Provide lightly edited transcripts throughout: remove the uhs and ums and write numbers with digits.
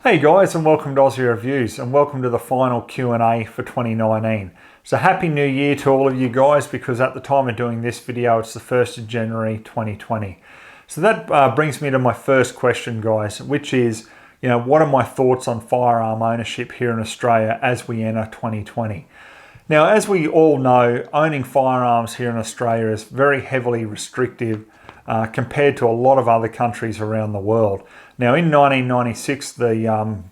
Hey guys, and welcome to Ozzie Reviews, and welcome to the final Q&A for 2019. So happy new year to all of you guys, because at the time of doing this video it's the 1st of January 2020. So that brings me to my first question, guys, which is, what are my thoughts on firearm ownership here in Australia as we enter 2020? Now, as we all know, owning firearms here in Australia is very heavily restrictive compared to a lot of other countries around the world. Now, in 1996, the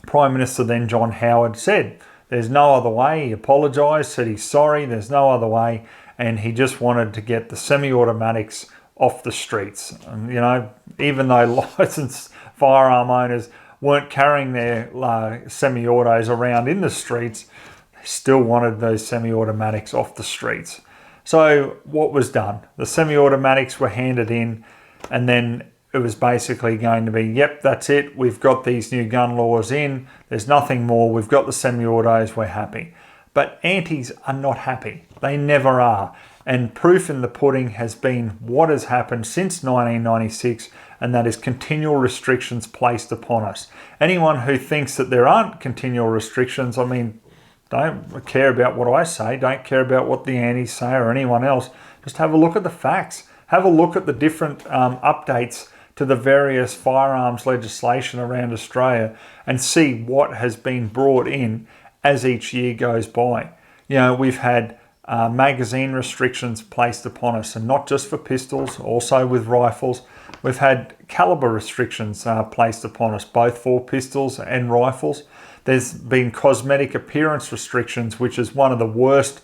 Prime Minister then, John Howard, said there's no other way. He apologised, said he's sorry, there's no other way, and he just wanted to get the semi-automatics off the streets. And, even though licensed firearm owners weren't carrying their semi-autos around in the streets, they still wanted those semi-automatics off the streets. So what was done? The semi-automatics were handed in, and then it was basically going to be, yep, that's it. We've got these new gun laws in. There's nothing more. We've got the semi-autos. We're happy. But antis are not happy. They never are. And proof in the pudding has been what has happened since 1996, and that is continual restrictions placed upon us. Anyone who thinks that there aren't continual restrictions, don't care about what I say, don't care about what the antis say or anyone else. Just have a look at the facts. Have a look at the different updates to the various firearms legislation around Australia and see what has been brought in as each year goes by. We've had magazine restrictions placed upon us, and not just for pistols, also with rifles. We've had calibre restrictions placed upon us, both for pistols and rifles. There's been cosmetic appearance restrictions, which is one of the worst,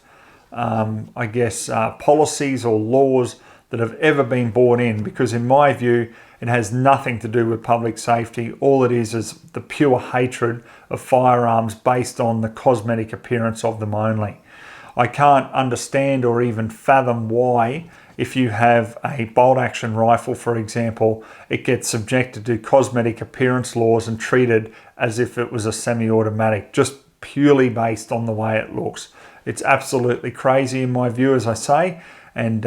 policies or laws that have ever been brought in, because in my view, it has nothing to do with public safety. All it is the pure hatred of firearms based on the cosmetic appearance of them only. I can't understand or even fathom why, if you have a bolt-action rifle, for example, it gets subjected to cosmetic appearance laws and treated as if it was a semi-automatic, just purely based on the way it looks. It's absolutely crazy in my view, as I say. And,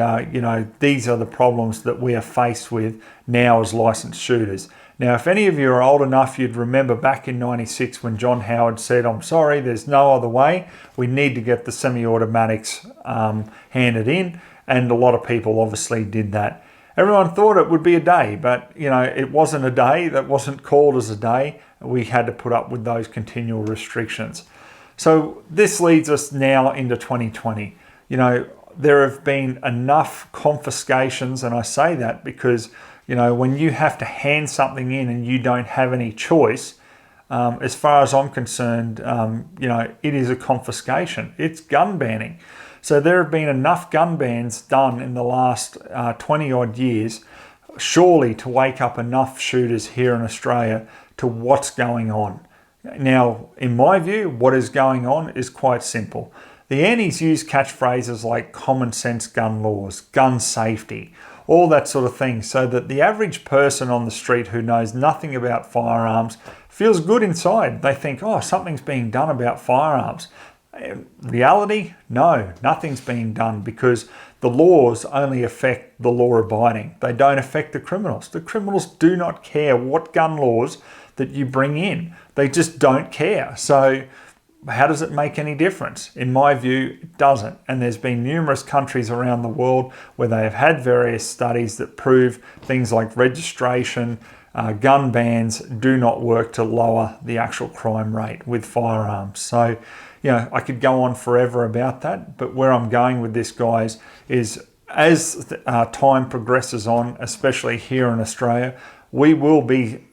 these are the problems that we are faced with now as licensed shooters. Now, if any of you are old enough, you'd remember back in 96 when John Howard said, I'm sorry, there's no other way. We need to get the semi-automatics handed in. And a lot of people obviously did that. Everyone thought it would be a day, but, it wasn't a day. That wasn't called as a day. We had to put up with those continual restrictions. So this leads us now into 2020. There have been enough confiscations, and I say that because, when you have to hand something in and you don't have any choice, as far as I'm concerned, it is a confiscation. It's gun banning. So there have been enough gun bans done in the last 20 odd years, surely to wake up enough shooters here in Australia to what's going on. Now, in my view, what is going on is quite simple. The antis use catchphrases like common sense gun laws, gun safety, all that sort of thing, so that the average person on the street who knows nothing about firearms feels good inside. They think, oh, something's being done about firearms. In reality, no, nothing's being done, because the laws only affect the law-abiding. They don't affect the criminals. The criminals do not care what gun laws that you bring in. They just don't care. So how does it make any difference? In my view, it doesn't. And there's been numerous countries around the world where they have had various studies that prove things like registration, gun bans do not work to lower the actual crime rate with firearms. So, I could go on forever about that, but where I'm going with this, guys, is as time progresses on, especially here in Australia, we will be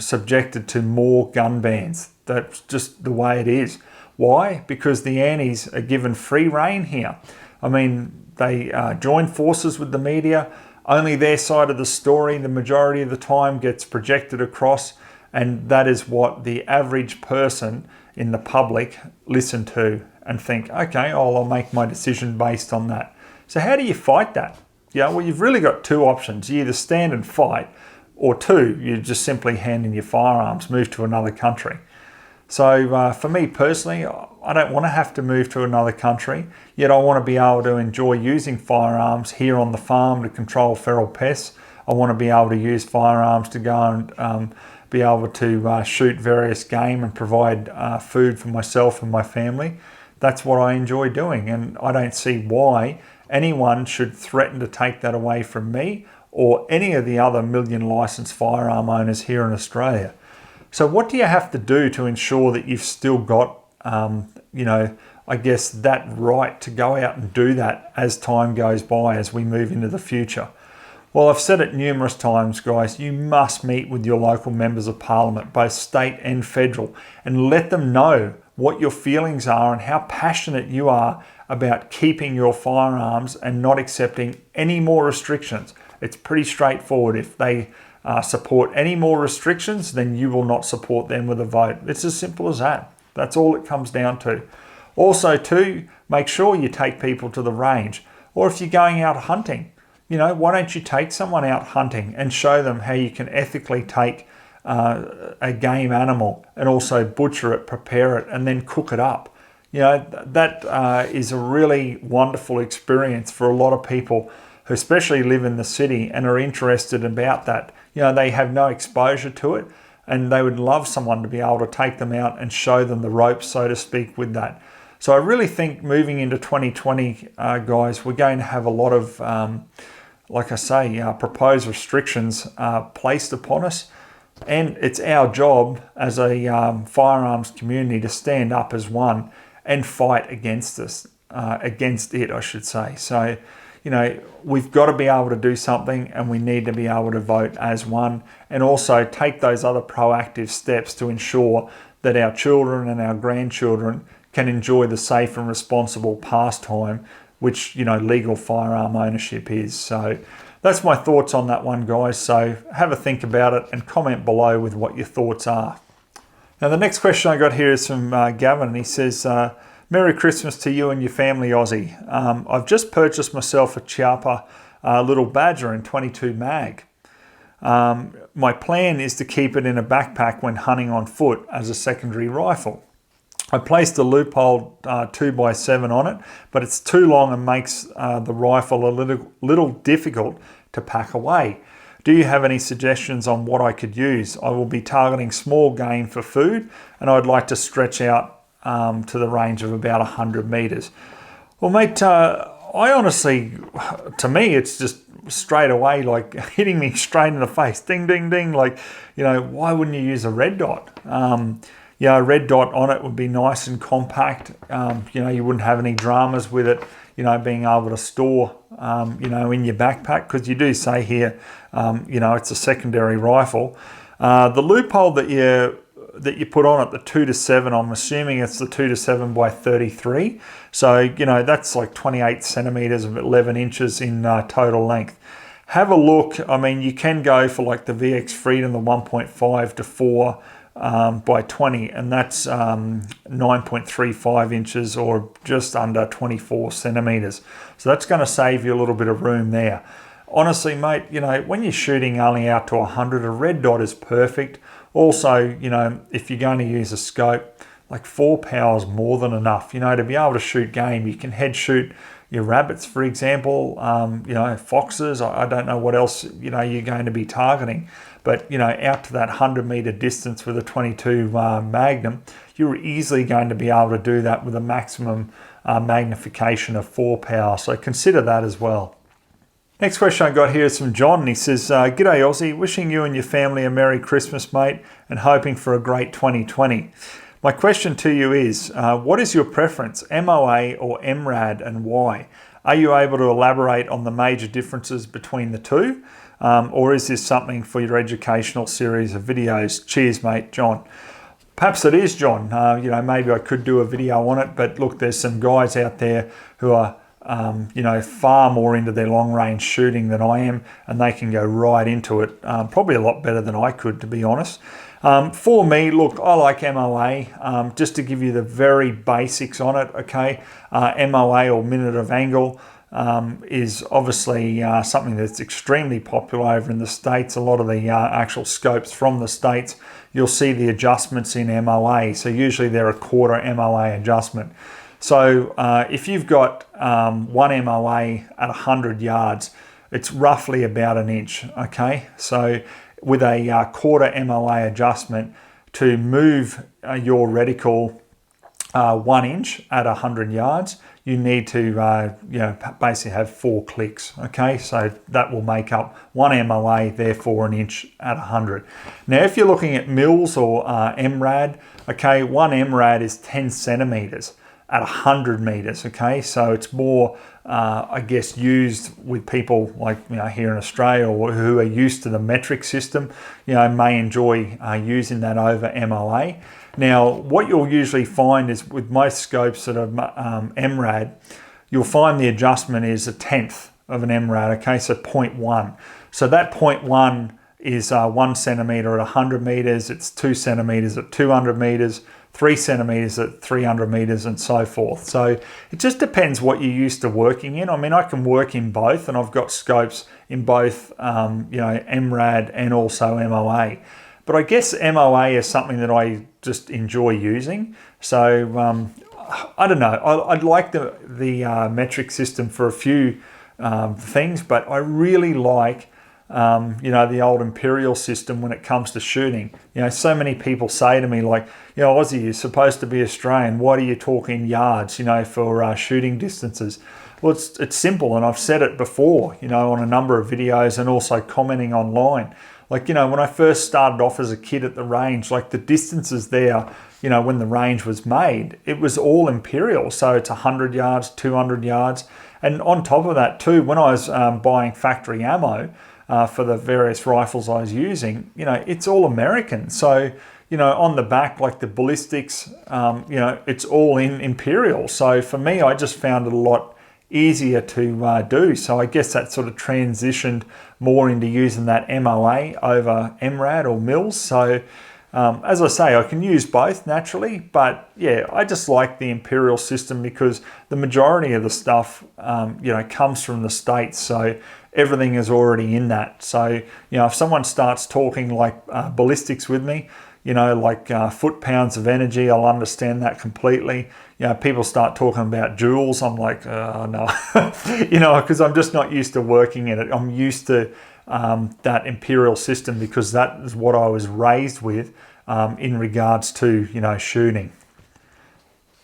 subjected to more gun bans. That's just the way it is. Why? Because the antis are given free rein here. They join forces with the media. Only their side of the story, the majority of the time, gets projected across, and that is what the average person in the public listen to and think, okay, I'll make my decision based on that. So how do you fight that? You've really got two options. You either stand and fight, or two, you just simply hand in your firearms, move to another country. So for me personally, I don't want to have to move to another country, yet I want to be able to enjoy using firearms here on the farm to control feral pests. I want to be able to use firearms to go and be able to shoot various game and provide food for myself and my family. That's what I enjoy doing, and I don't see why anyone should threaten to take that away from me or any of the other million licensed firearm owners here in Australia. So what do you have to do to ensure that you've still got, I guess, that right to go out and do that as time goes by, as we move into the future? Well, I've said it numerous times, guys, you must meet with your local members of parliament, both state and federal, and let them know what your feelings are and how passionate you are about keeping your firearms and not accepting any more restrictions. It's pretty straightforward. If they support any more restrictions, then you will not support them with a vote. It's as simple as that. That's all it comes down to. Also, too, make sure you take people to the range. Or if you're going out hunting, why don't you take someone out hunting and show them how you can ethically take a game animal and also butcher it, prepare it, and then cook it up. That is a really wonderful experience for a lot of people who especially live in the city and are interested about that. They have no exposure to it, and they would love someone to be able to take them out and show them the ropes, so to speak, with that. So I really think moving into 2020, guys, we're going to have a lot of, proposed restrictions placed upon us. And it's our job as a firearms community to stand up as one and fight against it, I should say. So, we've got to be able to do something, and we need to be able to vote as one, and also take those other proactive steps to ensure that our children and our grandchildren can enjoy the safe and responsible pastime which, legal firearm ownership is. So that's my thoughts on that one, guys. So have a think about it and comment below with what your thoughts are. Now, the next question I got here is from Gavin, and he says, Merry Christmas to you and your family, Ozzie. I've just purchased myself a Chiappa little Badger in 22 mag. My plan is to keep it in a backpack when hunting on foot as a secondary rifle. I placed a loophole 2x7 on it, but it's too long and makes the rifle a little difficult to pack away. Do you have any suggestions on what I could use? I will be targeting small game for food, and I'd like to stretch out to the range of about 100 meters. Well, mate, I honestly, to me, it's just straight away like hitting me straight in the face. Ding, ding, ding. Like, why wouldn't you use a red dot? A red dot on it would be nice and compact. You wouldn't have any dramas with it, being able to store, in your backpack, because you do say here, it's a secondary rifle. The loophole that you put on it, the 2-7, I'm assuming it's the 2-7 by 33. So, that's like 28 centimeters of 11 inches in total length. Have a look. I mean, you can go for like the VX Freedom, the 1.5 to 4 by 20, and that's 9.35 inches or just under 24 centimeters. So that's going to save you a little bit of room there. Honestly, mate, when you're shooting only out to 100, a red dot is perfect. Also, if you're going to use a scope, like 4 power is more than enough, to be able to shoot game. You can head shoot your rabbits, for example, foxes. I don't know what else, you're going to be targeting. But, out to that 100-meter distance with a 22 Magnum, you're easily going to be able to do that with a maximum magnification of 4 power. So consider that as well. Next question I got here is from John, and he says, G'day Ozzie, wishing you and your family a Merry Christmas, mate, and hoping for a great 2020. My question to you is, what is your preference, MOA or MRAD, and why? Are you able to elaborate on the major differences between the two? Or is this something for your educational series of videos? Cheers, mate, John. Perhaps it is, John. Maybe I could do a video on it, but look, there's some guys out there who are, far more into their long-range shooting than I am, and they can go right into it, probably a lot better than I could, to be honest. For me, look, I like MOA. Just to give you the very basics on it, okay? MOA, or minute of angle, is obviously something that's extremely popular over in the States. A lot of the actual scopes from the States, you'll see the adjustments in MOA. So usually they're a quarter MOA adjustment. So if you've got 1 MOA at 100 yards, it's roughly about an inch, okay? So with a quarter MOA adjustment to move your reticle 1 inch at 100 yards, you need to basically have 4 clicks. Okay, so that will make up 1 MOA, therefore an inch at 100. Now if you're looking at mils or MRAD, okay, 1 MRAD is 10 centimeters at 100 meters. Okay, so it's more I guess used with people like here in Australia, or who are used to the metric system, may enjoy using that over MOA. Now, what you'll usually find is with most scopes that are MRAD, you'll find the adjustment is 1/10 of an MRAD, okay, so 0.1. So that 0.1 is 1 centimeter at 100 meters, it's 2 centimeters at 200 meters, 3 centimeters at 300 meters, and so forth. So it just depends what you're used to working in. I mean, I can work in both, and I've got scopes in both, MRAD and also MOA. But I guess MOA is something that I just enjoy using. So I don't know. I'd like the metric system for a few things, but I really like the old imperial system when it comes to shooting. So many people say to me like, Ozzie, you're supposed to be Australian. Why do you talk in yards, for shooting distances? Well, it's simple, and I've said it before, on a number of videos and also commenting online. Like, when I first started off as a kid at the range, like the distances there, when the range was made, it was all imperial. So it's 100 yards, 200 yards. And on top of that too, when I was buying factory ammo for the various rifles I was using, it's all American. So, on the back, like the ballistics, it's all in imperial. So for me, I just found it a lot easier to do. So I guess that sort of transitioned more into using that MOA over MRAD or mils. So as I say, I can use both naturally, but yeah, I just like the imperial system because the majority of the stuff, comes from the States. So everything is already in that. So, if someone starts talking like ballistics with me, like foot-pounds of energy, I'll understand that completely. People start talking about joules, I'm like, no, because I'm just not used to working in it. I'm used to that imperial system because that is what I was raised with in regards to, shooting.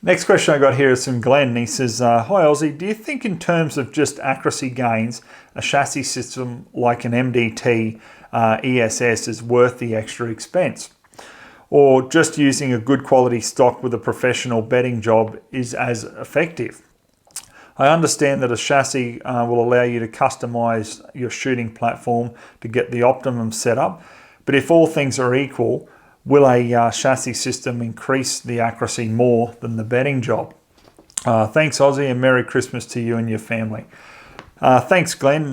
Next question I got here is from Glenn. He says, hi Ozzie, do you think in terms of just accuracy gains, a chassis system like an MDT ESS is worth the extra expense? Or just using a good quality stock with a professional bedding job is as effective? I understand that a chassis will allow you to customize your shooting platform to get the optimum setup, but if all things are equal, will a chassis system increase the accuracy more than the bedding job? Thanks, Ozzie, and Merry Christmas to you and your family. Thanks, Glenn.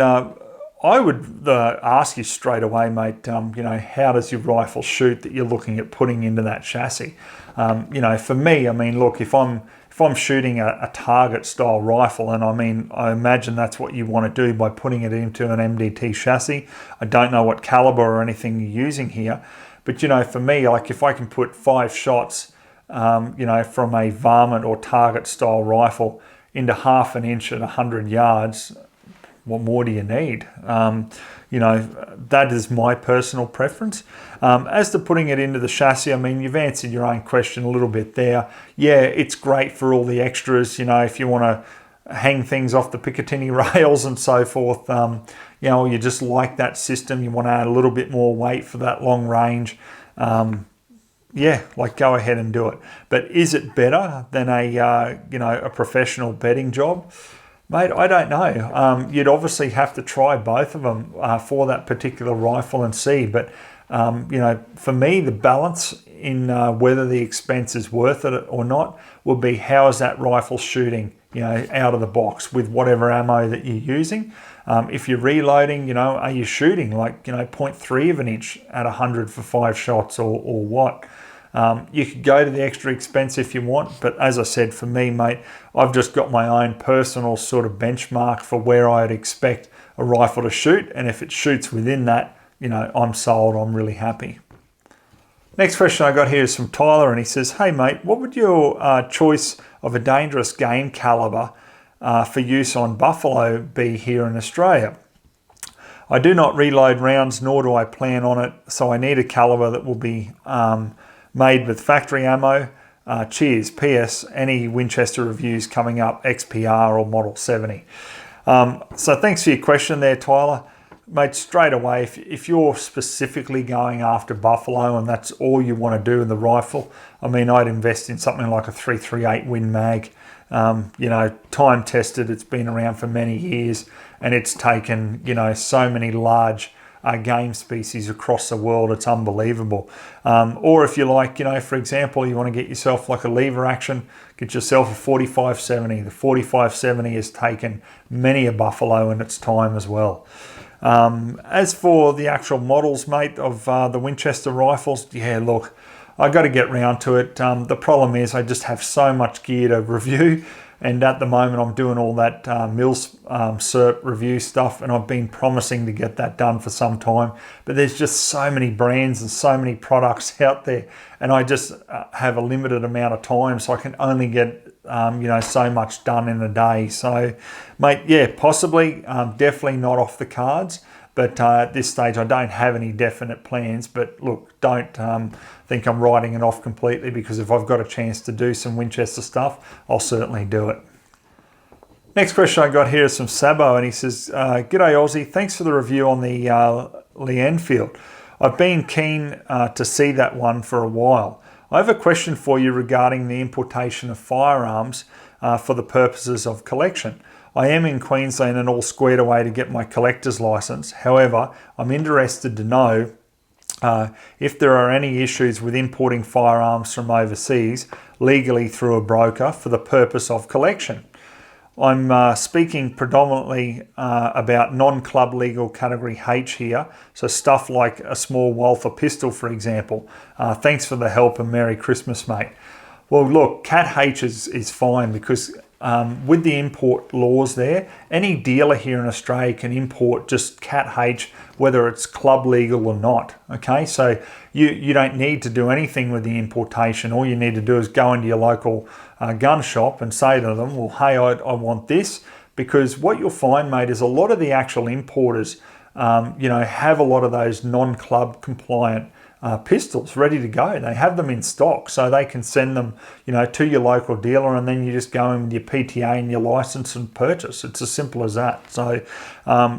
I would ask you straight away, mate, how does your rifle shoot that you're looking at putting into that chassis? For me, I mean, look, if I'm shooting a target style rifle, and I imagine that's what you want to do by putting it into an MDT chassis. I don't know what caliber or anything you're using here, but for me, like if I can put 5 shots, from a varmint or target style rifle into 1/2 an inch at 100 yards, what more do you need? That is my personal preference. As to putting it into the chassis, I mean, you've answered your own question a little bit there. Yeah, it's great for all the extras, if you want to hang things off the Picatinny rails and so forth, you just like that system, you want to add a little bit more weight for that long range. Go ahead and do it. But is it better than a professional bedding job? Mate, I don't know. You'd obviously have to try both of them for that particular rifle and see. But, for me, the balance in whether the expense is worth it or not will be how is that rifle shooting, out of the box with whatever ammo that you're using. If you're reloading, are you shooting like, 0.3 of an inch at 100 for 5 shots or what? You could go to the extra expense if you want, but as I said, for me, mate, I've just got my own personal sort of benchmark for where I'd expect a rifle to shoot, and if it shoots within that, I'm sold, I'm really happy. Next question I got here is from Tyler, and he says, hey mate, what would your choice of a dangerous game caliber for use on buffalo be here in Australia? I do not reload rounds, nor do I plan on it, so I need a caliber that will be made with factory ammo. Cheers. P.S. Any Winchester reviews coming up, XPR or Model 70? So thanks for your question there, Tyler. Mate, straight away, if you're specifically going after buffalo and that's all you want to do in the rifle, I mean, I'd invest in something like a 338 Win Mag. You know, time tested, it's been around for many years, and it's taken, you know, so many large game species across the world. It's unbelievable. Or if you like, you know, for example, you want to get yourself like a lever action, get yourself a 4570. The 4570 has taken many a buffalo in its time as well. As for the actual models, mate, of the Winchester rifles, yeah, look, I got to get round to it. The problem is I just have so much gear to review, and at the moment I'm doing all that Mills cert review stuff, and I've been promising to get that done for some time, but there's just so many brands and so many products out there, and I just have a limited amount of time, so I can only get you know, so much done in a day. So, mate, yeah, possibly, definitely not off the cards. But at this stage, I don't have any definite plans. But look, don't think I'm writing it off completely, because if I've got a chance to do some Winchester stuff, I'll certainly do it. Next question I got here is from Sabo, and he says, G'day Ozzie, thanks for the review on the Lee Enfield. I've been keen to see that one for a while. I have a question for you regarding the importation of firearms for the purposes of collection. I am in Queensland and all squared away to get my collector's license. However, I'm interested to know if there are any issues with importing firearms from overseas legally through a broker for the purpose of collection. I'm speaking predominantly about non-club legal category H here, so stuff like a small Walther pistol, for example. Thanks for the help and Merry Christmas, mate. Well, look, Cat H is fine, because with the import laws there, any dealer here in Australia can import just Cat H, whether it's club legal or not. Okay, so you don't need to do anything with the importation. All you need to do is go into your local gun shop and say to them, well, hey, I want this, because what you'll find, mate, is a lot of the actual importers, you know, have a lot of those non-club compliant pistols ready to go. They have them in stock, so they can send them, you know, to your local dealer, and then you just go in with your PTA and your license and purchase. It's as simple as that. So,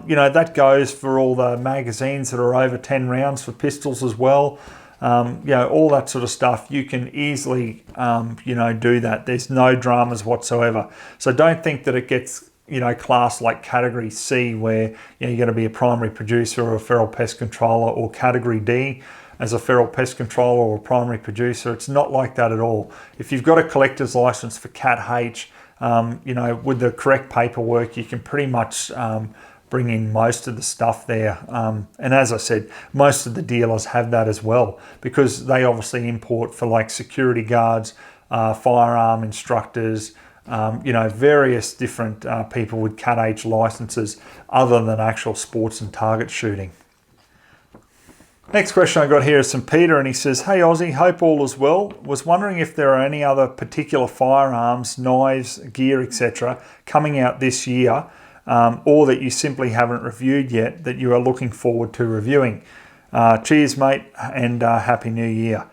you know, that goes for all the magazines that are over 10 rounds for pistols as well. You know, all that sort of stuff, you can easily, you know, do that. There's no dramas whatsoever. So don't think that it gets, you know, classed like category C, where, you know, you're going to be a primary producer or a feral pest controller, or category D as a feral pest controller or a primary producer. It's not like that at all. If you've got a collector's license for Cat H, you know, with the correct paperwork, you can pretty much bring in most of the stuff there. And as I said, most of the dealers have that as well, because they obviously import for like security guards, firearm instructors, you know, various different people with Cat H licenses other than actual sports and target shooting. Next question I got here is from Peter, and he says, hey Ozzie, hope all is well. Was wondering if there are any other particular firearms, knives, gear, etc. coming out this year, or that you simply haven't reviewed yet that you are looking forward to reviewing. Cheers, mate, and Happy New Year.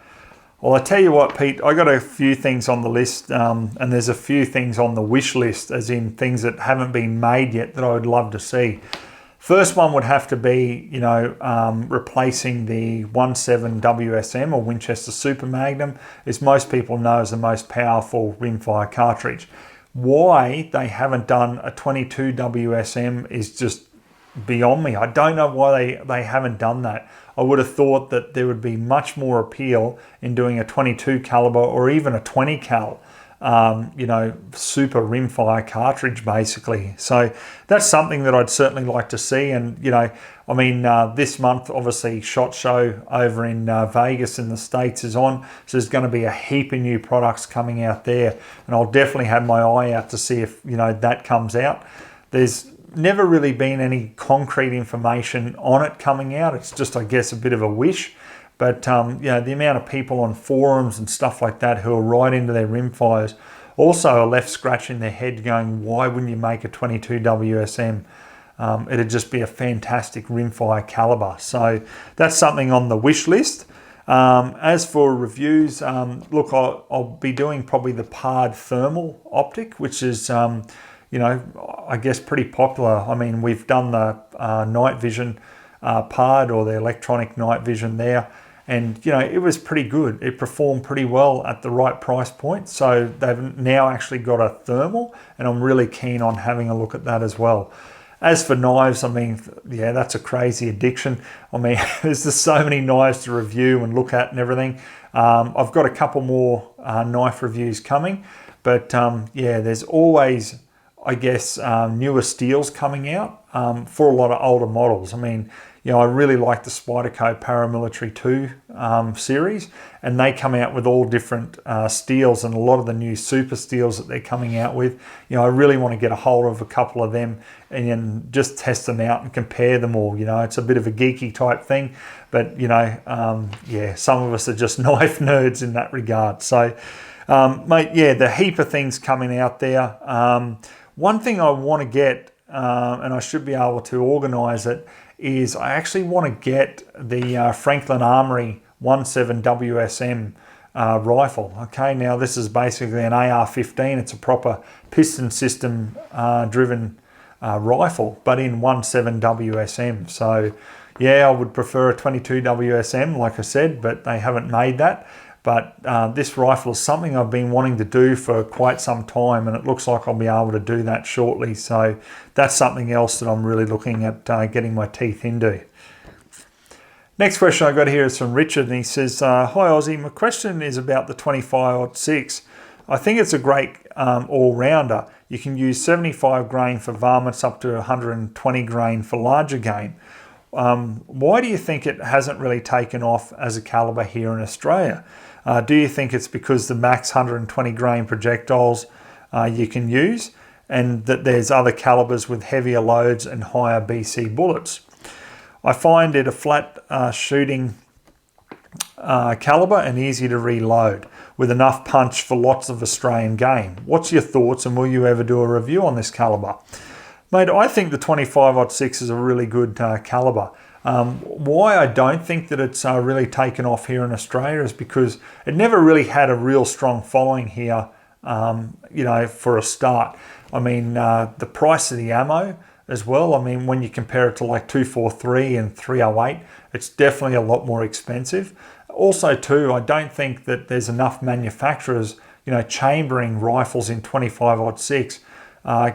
Well, I tell you what, Pete, I got a few things on the list, and there's a few things on the wish list, as in things that haven't been made yet that I would love to see. First one would have to be, you know, replacing the 17 WSM, or Winchester Super Magnum, as most people know is the most powerful rimfire cartridge. Why they haven't done a 22 WSM is just beyond me. I don't know why they haven't done that. I would have thought that there would be much more appeal in doing a 22 caliber or even a 20 cal. You know, super rimfire cartridge, basically. So that's something that I'd certainly like to see. And, you know, I mean, this month, obviously, SHOT Show over in Vegas in the States is on. So there's going to be a heap of new products coming out there. And I'll definitely have my eye out to see if, you know, that comes out. There's never really been any concrete information on it coming out. It's just, I guess, a bit of a wish. But, you know, the amount of people on forums and stuff like that who are right into their rimfires also are left scratching their head going, why wouldn't you make a 22 WSM? it'd just be a fantastic rimfire caliber. So that's something on the wish list. As for reviews, look, I'll be doing probably the PARD thermal optic, which is, you know, I guess pretty popular. I mean, we've done the night vision PARD, or the electronic night vision there, and you know, it was pretty good. It performed pretty well at the right price point. So they've now actually got a thermal, and I'm really keen on having a look at that as well. As for knives, I mean, yeah, that's a crazy addiction. I mean, there's just so many knives to review and look at and everything. I've got a couple more knife reviews coming, but yeah, there's always, I guess, newer steels coming out for a lot of older models. I mean, you know, I really like the Spyderco Paramilitary 2 series, and they come out with all different steels, and a lot of the new super steels that they're coming out with. You know, I really want to get a hold of a couple of them and just test them out and compare them all. You know, it's a bit of a geeky type thing, but you know, yeah, some of us are just knife nerds in that regard. So, mate, yeah, the heap of things coming out there. One thing I want to get, and I should be able to organise it, is I actually want to get the Franklin Armory 17 WSM rifle. Okay, now this is basically an AR-15. It's a proper piston system driven rifle, but in 17 WSM. So yeah, I would prefer a 22 WSM, like I said, but they haven't made that. But this rifle is something I've been wanting to do for quite some time, and it looks like I'll be able to do that shortly. So that's something else that I'm really looking at getting my teeth into. Next question I got here is from Richard, and he says, "Hi Ozzie, my question is about the 25-06. I think it's a great all-rounder. You can use 75 grain for varmints up to 120 grain for larger game. Why do you think it hasn't really taken off as a caliber here in Australia? Do you think it's because the max 120 grain projectiles you can use, and that there's other calibers with heavier loads and higher BC bullets? I find it a flat shooting caliber and easy to reload with enough punch for lots of Australian game. What's your thoughts, and will you ever do a review on this caliber?" Mate, I think the 25-06 is a really good caliber. Why I don't think that it's really taken off here in Australia is because it never really had a real strong following here, you know, for a start. I mean, the price of the ammo as well, I mean, when you compare it to like 243 and 308, it's definitely a lot more expensive. Also too, I don't think that there's enough manufacturers, you know, chambering rifles in 25-06,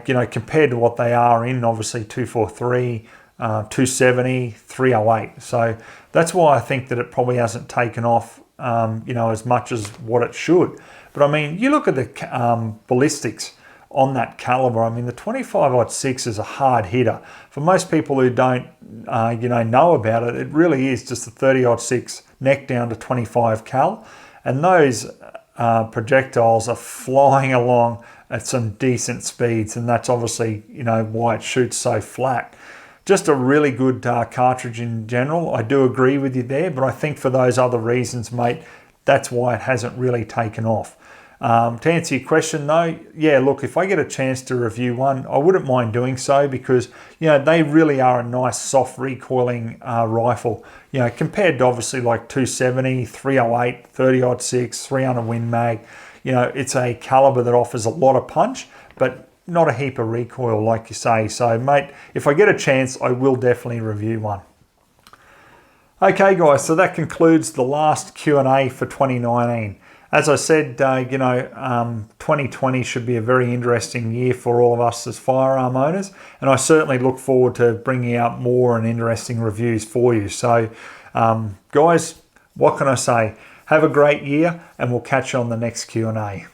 you know, compared to what they are in obviously 243, 270, 308. So that's why I think that it probably hasn't taken off, you know, as much as what it should. But I mean, you look at the ballistics on that caliber. I mean, the 25-06 is a hard hitter. For most people who don't, you know about it, it really is just a 30-06 neck down to 25 cal, and those projectiles are flying along at some decent speeds, and that's obviously, you know, why it shoots so flat. Just a really good cartridge in general. I do agree with you there, but I think for those other reasons, mate, that's why it hasn't really taken off. To answer your question though, yeah, look, if I get a chance to review one, I wouldn't mind doing so, because, you know, they really are a nice soft recoiling rifle, you know, compared to obviously like 270, 308, 30-06, 300 Win Mag. You know, it's a caliber that offers a lot of punch, but not a heap of recoil, like you say. So, mate, if I get a chance, I will definitely review one. Okay, guys, so that concludes the last Q&A for 2019. As I said, you know, 2020 should be a very interesting year for all of us as firearm owners, and I certainly look forward to bringing out more and interesting reviews for you. So, guys, what can I say? Have a great year, and we'll catch you on the next Q&A.